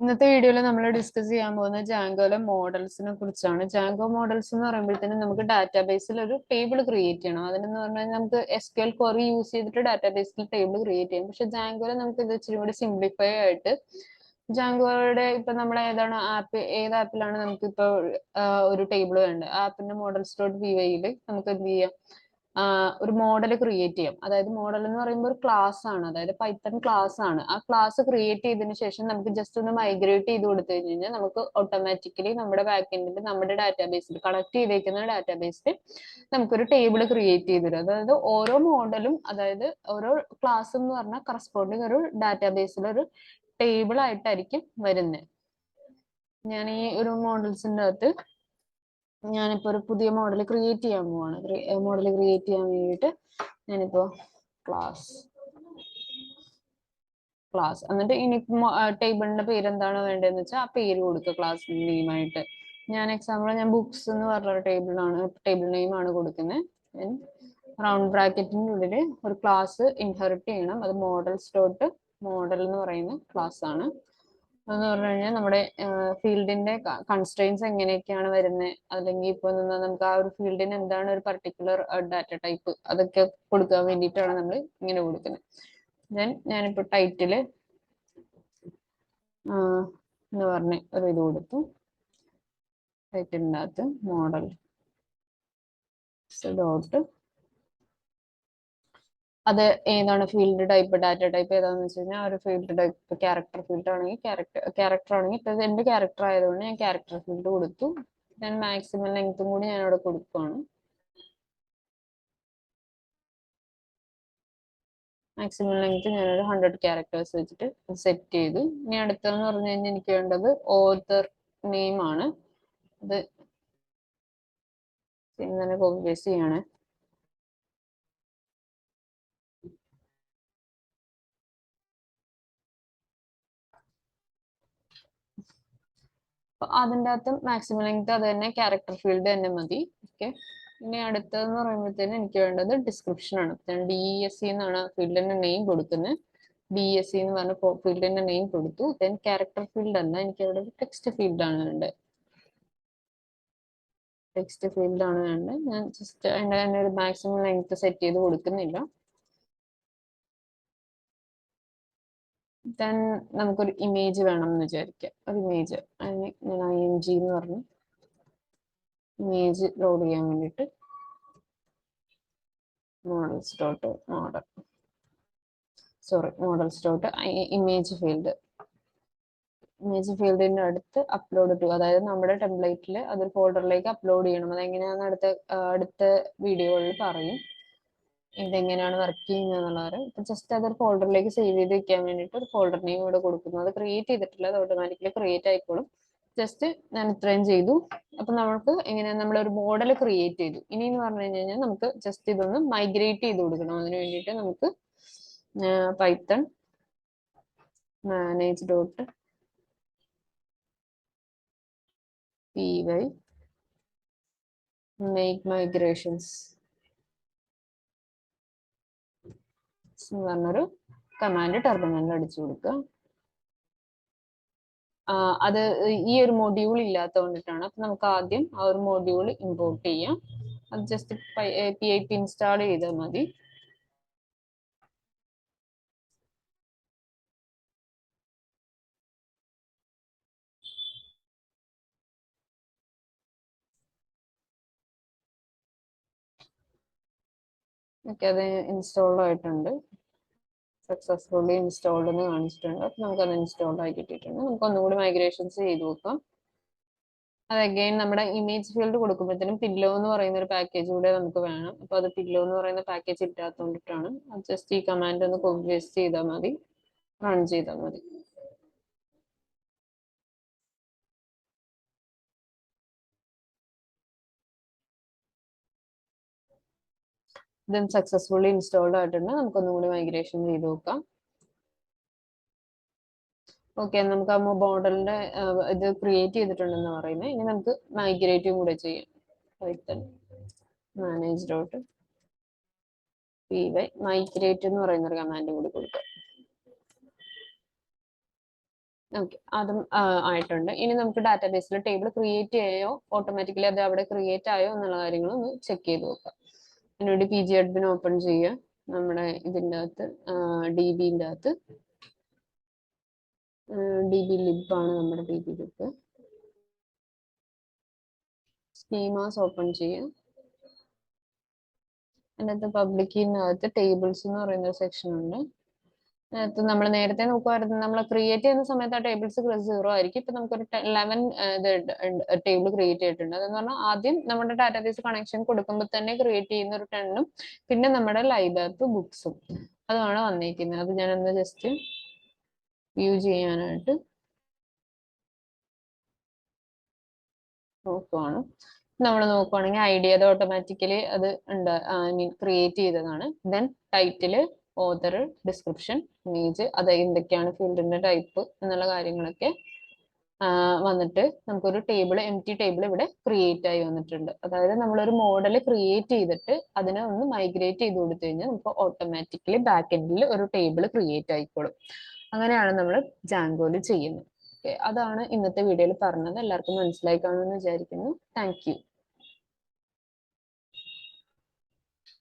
ഇന്നത്തെ വീഡിയോയിൽ നമ്മൾ ഡിസ്കസ് ചെയ്യാൻ പോകുന്നത് ജാങ്കോയിലെ മോഡൽസിനെ കുറിച്ചാണ്. ജാങ്കോ മോഡൽസ് എന്ന് പറയുമ്പോഴത്തേനും നമുക്ക് ഡാറ്റാബേസിൽ ഒരു ടേബിൾ ക്രിയേറ്റ് ചെയ്യണം. അതിനെന്ന് പറഞ്ഞാൽ നമുക്ക് SQL ക്വറി യൂസ് ചെയ്തിട്ട് ഡാറ്റാബേസിൽ ടേബിൾ ക്രിയേറ്റ് ചെയ്യാം. പക്ഷെ ജാങ്കോയിൽ നമുക്ക് ഇത് ഇച്ചിരി കൂടി സിംപ്ലിഫൈ ആയിട്ട് ജാങ്കോയുടെ ഇപ്പൊ നമ്മൾ ഏതാണ് ആപ്പ്, ഏത് ആപ്പിലാണ് നമുക്ക് ഇപ്പൊ ഒരു ടേബിൾ വേണ്ടത്, ആപ്പിന്റെ മോഡൽസ് ഡോട്ട് VYയിൽ നമുക്ക് എന്ത് ചെയ്യാം, ഒരു മോഡൽ ക്രിയേറ്റ് ചെയ്യാം. അതായത് മോഡൽ എന്ന് പറയുമ്പോൾ ഒരു ക്ലാസ് ആണ്, അതായത് പൈത്തൺ ക്ലാസ് ആണ്. ആ ക്ലാസ് ക്രിയേറ്റ് ചെയ്തതിനു ശേഷം നമുക്ക് ജസ്റ്റ് ഒന്ന് മൈഗ്രേറ്റ് ചെയ്ത് കൊടുത്തു കഴിഞ്ഞാൽ നമുക്ക് ഓട്ടോമാറ്റിക്കലി നമ്മുടെ ബാക്കെൻഡിൽ നമ്മുടെ ഡാറ്റാബേസിൽ കണക്ട് ചെയ്തേക്കുന്ന ഡാറ്റാബേസിൽ നമുക്കൊരു ടേബിൾ ക്രിയേറ്റ് ചെയ്ത് തരും. അതായത് ഓരോ മോഡലും, അതായത് ഓരോ ക്ലാസ് എന്ന് പറഞ്ഞാൽ കറസ്പോണ്ടിങ് ഒരു ഡാറ്റാബേസിൽ ഒരു ടേബിൾ ആയിട്ടായിരിക്കും വരുന്നത്. ഞാൻ ഈ ഒരു മോഡൽസിന്റെ അകത്ത് ഞാനിപ്പോ ഒരു പുതിയ മോഡൽ ക്രിയേറ്റ് ചെയ്യാൻ പോവാണ്. മോഡൽ ക്രിയേറ്റ് ചെയ്യാൻ വേണ്ടിയിട്ട് ഞാനിപ്പോ ക്ലാസ് എന്നിട്ട് ഇനി ടേബിളിന്റെ പേര് എന്താണ് വേണ്ടതെന്ന് വെച്ചാൽ ആ പേര് കൊടുക്കുക ക്ലാസ് നെയിമായിട്ട്. ഞാൻ ഞാൻ ബുക്സ് എന്ന് പറഞ്ഞ ടേബിൾ നെയിം ആണ് കൊടുക്കുന്നത്. റൗണ്ട് ബ്രാക്കറ്റിന്റെ ഉള്ളിൽ ഒരു ക്ലാസ് ഇൻഹെറിറ്റ് ചെയ്യണം. അത് മോഡൽ എന്ന് പറയുന്ന ക്ലാസ് ആണ്. എന്ന് പറഞ്ഞു കഴിഞ്ഞാൽ നമ്മുടെ ഫീൽഡിന്റെ കൺസ്ട്രെയിൻസ് എങ്ങനെയൊക്കെയാണ് വരുന്നത്, അല്ലെങ്കിൽ ഇപ്പൊ നമുക്ക് ആ ഒരു ഫീൽഡിന് എന്താണ് ഒരു പർട്ടിക്കുലർ ഡാറ്റ ടൈപ്പ്, അതൊക്കെ കൊടുക്കാൻ വേണ്ടിയിട്ടാണ് നമ്മൾ ഇങ്ങനെ കൊടുക്കുന്നത്. ഞാനിപ്പോ ടൈറ്റില് എന്ന് പറഞ്ഞ ഒരു ഇത് കൊടുത്തു. ടൈറ്റിലിൻ്റെ അകത്ത് മോഡൽ ഡോട്ട്, അത് ഏതാണ് ഫീൽഡ് ടൈപ്പ്, ഡാറ്റ ടൈപ്പ് ഏതാണെന്ന് വെച്ച് കഴിഞ്ഞാൽ ഒരു ഫീൽഡ് ടൈപ്പ് ക്യാരക്ടർ ഫീൽഡ് ആണെങ്കിൽ ക്യാരക്ടർ ആണെങ്കിൽ ഇപ്പൊ എന്റെ ക്യാരക്ടർ ആയതുകൊണ്ട് ഞാൻ ക്യാരക്ടർ ഫീൽഡ് കൊടുത്തു. ഞാൻ മാക്സിമം ലെങ്ത്തും കൂടി ഞാൻ അവിടെ കൊടുക്കുകയാണ്. മാക്സിമം ലെങ്ത് ഞാനൊരു 100 ക്യാരക്ടേഴ്സ് വെച്ചിട്ട് സെറ്റ് ചെയ്തു. ഇനി അടുത്തതെന്ന് പറഞ്ഞു കഴിഞ്ഞാൽ എനിക്ക് വേണ്ടത് ഓതർ നെയിം ആണ്. അത് തന്നെ കോപ്പി പേസ്റ്റ് ചെയ്യാണ്. അതിൻ്റെ അകത്ത് മാക്സിമം ലെങ്ത് അത് തന്നെ, ക്യാരക്ടർ ഫീൽഡ് തന്നെ മതി. ഓക്കെ. ഇനി അടുത്തതെന്ന് പറയുമ്പോഴത്തേന് എനിക്ക് വേണ്ടത് ഡിസ്ക്രിപ്ഷൻ ആണ്. DESC എന്നാണ് ഫീൽഡിന്റെ നെയിം കൊടുക്കുന്നത്. DESC എന്ന് പറഞ്ഞ ഫീൽഡിന്റെ നെയിം കൊടുത്തു. ദെൻ ക്യാരക്ടർ ഫീൽഡ് അല്ല, എനിക്ക് അവിടെ ടെക്സ്റ്റ് ഫീൽഡ് ആണ് വേണ്ടത്. ടെക്സ്റ്റ് ഫീൽഡ് ആണ് വേണ്ടത്. ഞാൻ ജസ്റ്റ് അതിന്റെ ഒരു മാക്സിമം ലെങ്ത് സെറ്റ് ചെയ്ത് കൊടുക്കുന്നില്ല. ദെൻ നമുക്കൊരു ഇമേജ് വേണം എന്ന് വിചാരിക്കാം. ഒരു ഇമേജ്, അതിന് ഞാൻ IMG എന്ന് പറഞ്ഞു ഇമേജ് ലോഡ് ചെയ്യാൻ വേണ്ടിയിട്ട് മോഡൽസ് ഡോട്ട് ഇമേജ് ഫീൽഡിന്റെ അടുത്ത് അപ്ലോഡ് ടു, അതായത് നമ്മുടെ ടെംപ്ലേറ്റിൽ അതൊരു ഫോൾഡറിലേക്ക് അപ്ലോഡ് ചെയ്യണം. അതെങ്ങനെയാണെന്ന് അടുത്ത വീഡിയോകളിൽ പറയും ഇതെങ്ങനെയാണ് വർക്ക് ചെയ്യുന്നത് എന്നുള്ളത്. ഇപ്പൊ ജസ്റ്റ് അതൊരു ഫോൾഡറിലേക്ക് സേവ് ചെയ്ത് വെക്കാൻ വേണ്ടിയിട്ട് ഒരു ഫോൾഡർ നെയിം ഇവിടെ കൊടുക്കുന്നു. അത് ക്രിയേറ്റ് ചെയ്തിട്ടില്ല, അത് ഓട്ടോമാറ്റിക്കലി ക്രിയേറ്റ് ആയിക്കോളും. ജസ്റ്റ് ഞാൻ ഇത്രയും ചെയ്തു. അപ്പൊ നമുക്ക് എങ്ങനെയാ, നമ്മളൊരു മോഡൽ ക്രിയേറ്റ് ചെയ്തു. ഇനി എന്ന് പറഞ്ഞു കഴിഞ്ഞാൽ നമുക്ക് ജസ്റ്റ് ഇതൊന്ന് മൈഗ്രേറ്റ് ചെയ്ത് കൊടുക്കണം. അതിന് വേണ്ടിയിട്ട് നമുക്ക് Python manage dot py make migrations എന്ന് പറഞ്ഞൊരു കമാൻഡ് ടെർമിനലിൽ അടിച്ചു കൊടുക്കുക. അത് ഈ ഒരു മൊഡ്യൂൾ ഇല്ലാത്തതുകൊണ്ടിട്ടാണ്. അപ്പൊ നമുക്ക് ആദ്യം ആ ഒരു മൊഡ്യൂൾ ഇമ്പോർട്ട് ചെയ്യാം. അത് ജസ്റ്റ് pip ഇൻസ്റ്റാൾ ചെയ്താൽ മതി. ഓക്കെ, അത് ഇൻസ്റ്റാൾ ആയിട്ടുണ്ട്. സക്സസ്ഫുള്ളി ഇൻസ്റ്റാൾഡ് എന്ന് കാണിച്ചിട്ടുണ്ട്. അപ്പൊ നമുക്കത് ഇൻസ്റ്റാൾഡ് ആയി കിട്ടിയിട്ടുണ്ട്. നമുക്ക് ഒന്നുകൂടി മൈഗ്രേഷൻസ് ചെയ്ത് നോക്കാം. അത് അഗൈൻ നമ്മുടെ ഇമേജ് ഫീൽഡ് കൊടുക്കുമ്പോഴത്തേനും പില്ലോ എന്ന് പറയുന്ന ഒരു പാക്കേജ് കൂടെ നമുക്ക് വേണം. അപ്പൊ അത് പില്ലോ എന്ന് പറയുന്ന പാക്കേജ് ഇല്ലാത്തതുകൊണ്ടിട്ടാണ്. ജസ്റ്റ് ഈ കമാൻഡ് ഒന്ന് കോപ്പി പേസ്റ്റ് ചെയ്താൽ മതി, റൺ ചെയ്താൽ മതി. ദെൻ സക്സസ്ഫുള്ളി ഇൻസ്റ്റാൾഡ് ആയിട്ടുണ്ട്. നമുക്കൊന്നും കൂടി മൈഗ്രേഷൻ ചെയ്ത് നോക്കാം. ഓക്കെ, നമുക്ക് ആ മോഡലിന്റെ ഇത് ക്രിയേറ്റ് ചെയ്തിട്ടുണ്ടെന്ന് പറയുന്നത്. ഇനി നമുക്ക് മൈഗ്രേറ്റും കൂടെ ചെയ്യാം. Python manage dot py migrate എന്ന് പറയുന്ന ഒരു കമാൻഡ് കൂടി കൊടുക്കാം. ഓക്കെ, അതും ആയിട്ടുണ്ട്. ഇനി നമുക്ക് ഡാറ്റാബേസിൽ ടേബിൾ ക്രിയേറ്റ് ചെയ്യോ ഓട്ടോമാറ്റിക്കലി അത് അവിടെ ക്രിയേറ്റ് ആയോ എന്നുള്ള കാര്യങ്ങൾ ഒന്ന് ചെക്ക് ചെയ്ത് നോക്കാം. അതിനുവേണ്ടി പി ജി അഡ്മിൻ ഓപ്പൺ ചെയ്യുക. നമ്മുടെ ഇതിൻ്റെ അകത്ത് DBൻ്റെ അകത്ത് DB ലിബ് ആണ് നമ്മുടെ DB ലിബ്. സ്കീമാസ് ഓപ്പൺ ചെയ്യുക. അതിനകത്ത് പബ്ലിക്കിനകത്ത് ടേബിൾസ് എന്ന് പറയുന്ന ഒരു സെക്ഷൻ ഉണ്ട്. അതിനകത്ത് നമ്മൾ നേരത്തെ നോക്കുമായിരുന്നു, നമ്മൾ ക്രിയേറ്റ് ചെയ്യുന്ന സമയത്ത് ആ ടേബിൾസ് 0 ആയിരിക്കും. ഇപ്പൊ നമുക്കൊരു 11 ടേബിൾ ക്രിയേറ്റ് ചെയ്തിട്ടുണ്ട്. അതെന്ന് പറഞ്ഞാൽ ആദ്യം നമ്മുടെ ഡാറ്റാബേസ് കണക്ഷൻ കൊടുക്കുമ്പോൾ തന്നെ ക്രിയേറ്റ് ചെയ്യുന്ന ഒരു 10ഉം പിന്നെ നമ്മുടെ ലൈബ്രറി ബുക്സും അതാണ് വന്നിരിക്കുന്നത്. അത് ഞാനൊന്ന് ജസ്റ്റ് വ്യൂ ചെയ്യാനായിട്ട് നോക്കുവാണ്. നമ്മൾ നോക്കുവാണെങ്കിൽ ഐഡിയ അത് ഓട്ടോമാറ്റിക്കലി അത് ഉണ്ട്, ഐ മീൻ ക്രിയേറ്റ് ചെയ്തതാണ്. Then title, author, description, image, അത് എന്തൊക്കെയാണ് ഫീൽഡിന്റെ ടൈപ്പ് എന്നുള്ള കാര്യങ്ങളൊക്കെ വന്നിട്ട് നമുക്കൊരു ടേബിൾ, എംപ്റ്റി ടേബിൾ ഇവിടെ ക്രിയേറ്റ് ആയി വന്നിട്ടുണ്ട്. അതായത് നമ്മളൊരു മോഡൽ ക്രിയേറ്റ് ചെയ്തിട്ട് അതിനെ ഒന്ന് മൈഗ്രേറ്റ് ചെയ്ത് കൊടുത്തു കഴിഞ്ഞാൽ നമുക്ക് ഓട്ടോമാറ്റിക്കലി ബാക്ക് എൻഡിൽ ഒരു ടേബിൾ ക്രിയേറ്റ് ആയിക്കോളും. അങ്ങനെയാണ് നമ്മൾ ജാങ്കോയിൽ ചെയ്യുന്നത്. അതാണ് ഇന്നത്തെ വീഡിയോയിൽ പറഞ്ഞത്. എല്ലാവർക്കും മനസ്സിലായി കാണുമെന്ന് വിചാരിക്കുന്നു. Thank you.